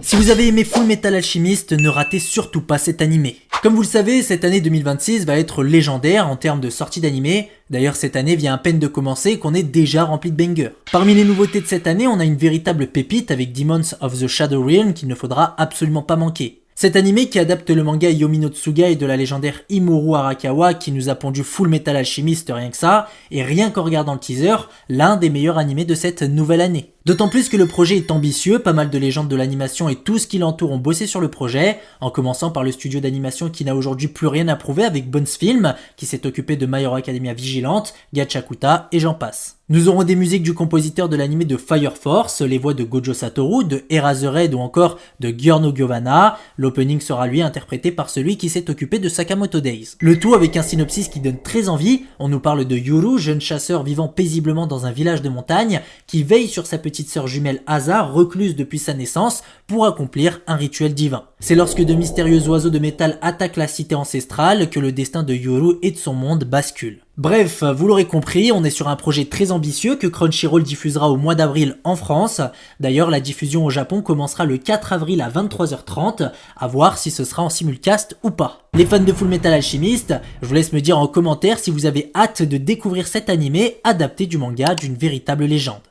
Si vous avez aimé Full Metal Alchemist, ne ratez surtout pas cet animé. Comme vous le savez, cette année 2026 va être légendaire en termes de sortie d'animé. D'ailleurs, cette année vient à peine de commencer et qu'on est déjà rempli de bangers. Parmi les nouveautés de cette année, on a une véritable pépite avec Demons of the Shadow Realm qu'il ne faudra absolument pas manquer. Cet animé qui adapte le manga Yomi no Tsugai de la légendaire Imuru Arakawa qui nous a pondu Full Metal Alchemist rien que ça, et rien qu'en regardant le teaser, l'un des meilleurs animés de cette nouvelle année. D'autant plus que le projet est ambitieux, pas mal de légendes de l'animation et tout ce qui l'entoure ont bossé sur le projet, en commençant par le studio d'animation qui n'a aujourd'hui plus rien à prouver avec Bones Film, qui s'est occupé de My Hero Academia Vigilante, Gachakuta et j'en passe. Nous aurons des musiques du compositeur de l'animé de Fire Force, les voix de Gojo Satoru, de Eraserhead ou encore de Giorno Giovanna. L'opening sera lui interprété par celui qui s'est occupé de Sakamoto Days. Le tout avec un synopsis qui donne très envie. On nous parle de Yuru, jeune chasseur vivant paisiblement dans un village de montagne, qui veille sur sa petite sœur jumelle Asa, recluse depuis sa naissance, pour accomplir un rituel divin. C'est lorsque de mystérieux oiseaux de métal attaquent la cité ancestrale que le destin de Yuru et de son monde bascule. Bref, vous l'aurez compris, on est sur un projet très ambitieux que Crunchyroll diffusera au mois d'avril en France. D'ailleurs, la diffusion au Japon commencera le 4 avril à 23h30, à voir si ce sera en simulcast ou pas. Les fans de Full Metal Alchemist, je vous laisse me dire en commentaire si vous avez hâte de découvrir cet animé adapté du manga d'une véritable légende.